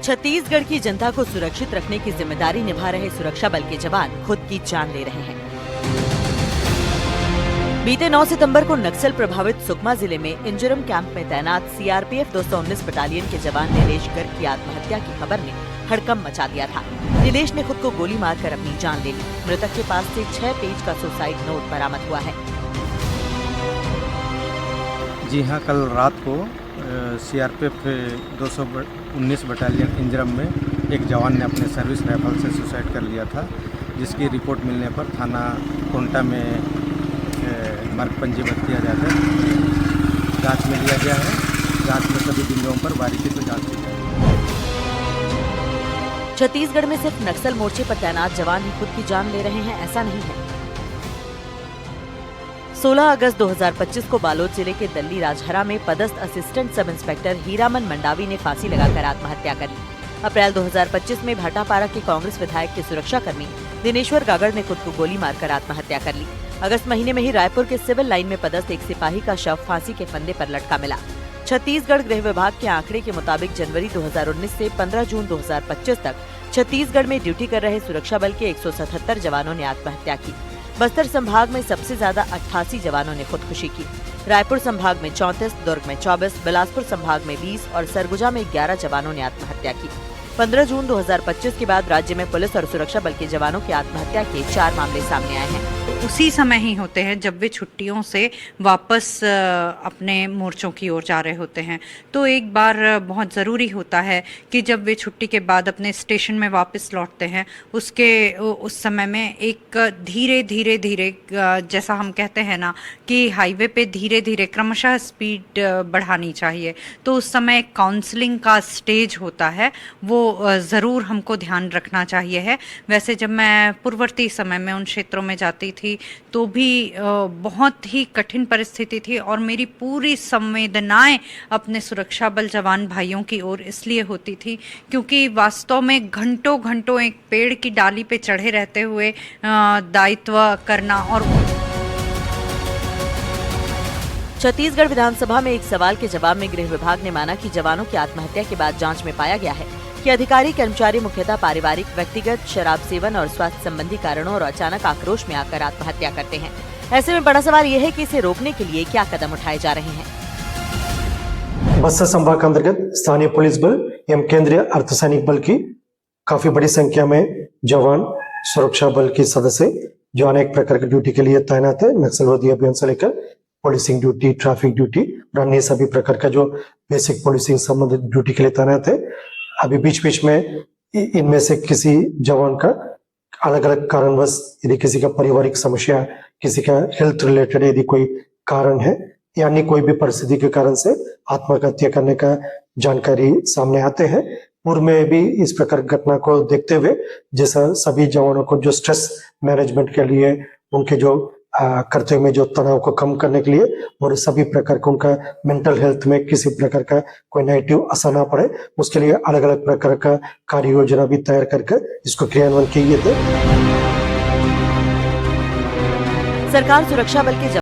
छत्तीसगढ़ की जनता को सुरक्षित रखने की जिम्मेदारी निभा रहे सुरक्षा बल के जवान खुद की जान ले रहे हैं। बीते 9 सितंबर को नक्सल प्रभावित सुकमा जिले में इंजरम कैंप में तैनात सीआरपीएफ 219 बटालियन के जवान नीलेश गर्ग की आत्महत्या की खबर ने हड़कंप मचा दिया था। नीलेश ने खुद को गोली मारकर अपनी जान ले ली। मृतक के पास से 6 पेज का सुसाइड नोट बरामद हुआ है। जी हाँ, कल रात को सीआरपीएफ 219 बटालियन इंजरम में एक जवान ने अपने सर्विस राइफल से सुसाइड कर लिया था, जिसकी रिपोर्ट मिलने पर थाना कोंटा में मर्ग पंजीबद्ध किया जाकर जांच में लिया गया है। जांच में सभी बिंदुओं पर बारीकी से जांच की जाएगी। छत्तीसगढ़ में सिर्फ नक्सल मोर्चे पर तैनात जवान ही खुद की जान ले रहे हैं, ऐसा नहीं है। 16 अगस्त 2025 को बालोद जिले के दल्ली राजहरा में पदस्थ assistant sub inspector Hiraman Mandavi ने फांसी लगाकर आत्महत्या कर ली। अप्रैल 2025 में भाटापारा के कांग्रेस विधायक के सुरक्षाकर्मी दिनेश्वर गागड़ ने खुद को गोली मारकर आत्महत्या कर ली। अगस्त महीने में ही रायपुर के सिविल लाइन में पदस्थ एक सिपाही का शव फांसी के फंदे पर लटका मिला। छत्तीसगढ़ गृह विभाग के आंकड़े के मुताबिक जनवरी 2019 से 15 जून 2025 तक छत्तीसगढ़ में ड्यूटी कर रहे सुरक्षा बल के 177 जवानों ने आत्महत्या की। बस्तर संभाग में सबसे ज्यादा 88 जवानों ने खुदकुशी की। रायपुर संभाग में 34, दुर्ग में 24, बिलासपुर संभाग में 20 और सरगुजा में 11 जवानों ने आत्महत्या की। 15 जून 2025 के बाद राज्य में पुलिस और सुरक्षा बल के जवानों की आत्महत्या के 4 मामले सामने आए हैं। उसी समय ही होते हैं जब वे छुट्टियों से वापस अपने मोर्चों की ओर जा रहे होते हैं। तो एक बार बहुत ज़रूरी होता है कि जब वे छुट्टी के बाद अपने स्टेशन में वापस लौटते हैं, उस समय में एक धीरे धीरे जैसा हम कहते हैं ना कि हाईवे पे धीरे धीरे क्रमशः स्पीड बढ़ानी चाहिए। तो उस समय काउंसलिंग का स्टेज होता है, वो ज़रूर हमको ध्यान रखना चाहिए है। वैसे जब मैं पूर्ववर्ती समय में उन क्षेत्रों में जाती थी तो भी बहुत ही कठिन परिस्थिति थी और मेरी पूरी संवेदनाएं अपने सुरक्षा बल जवान भाइयों की ओर इसलिए होती थी क्योंकि वास्तव में घंटों घंटों एक पेड़ की डाली पे चढ़े रहते हुए दायित्व करना। और छत्तीसगढ़ विधानसभा में एक सवाल के जवाब में गृह विभाग ने माना कि जवानों की आत्महत्या के बाद जांच में पाया गया है कि अधिकारी कर्मचारी मुख्यतः पारिवारिक, व्यक्तिगत, शराब सेवन और स्वास्थ्य संबंधी कारणों और अचानक आक्रोश में आकर आत्महत्या करते हैं। ऐसे में बड़ा सवाल यह है कि इसे रोकने के लिए क्या कदम उठाए जा रहे हैं। बस्तर संभाग के अंतर्गत स्थानीय पुलिस बल एवं केंद्रीय अर्धसैनिक बल की काफी बड़ी संख्या में जवान, सुरक्षा बल के सदस्य जो अनेक प्रकार की ड्यूटी के लिए तैनात है। नक्सल विरोधी अभियान से लेकर पुलिसिंग ड्यूटी, ट्रैफिक ड्यूटी और अन्य सभी प्रकार का जो बेसिक पुलिसिंग संबंधित ड्यूटी के लिए तैनात है। अभी बीच में इनमें से किसी जवान का अलग अलग कारणवश यदि किसी का पारिवारिक समस्या, किसी का हेल्थ रिलेटेड यदि कोई कारण है या अन्य कोई भी परिस्थिति के कारण से आत्महत्या करने का जानकारी सामने आते हैं। पूर्व में भी इस प्रकार घटना को देखते हुए जैसा सभी जवानों को जो स्ट्रेस मैनेजमेंट के लिए उनके जो करते हुए जो तनाव को कम करने के लिए और सभी प्रकार का उनका मेंटल हेल्थ में किसी प्रकार का कोई नेगेटिव असर ना पड़े, उसके लिए अलग अलग प्रकार का कार्य योजना भी तैयार करके इसको क्रियान्वयन किए थे। सरकार सुरक्षा बल के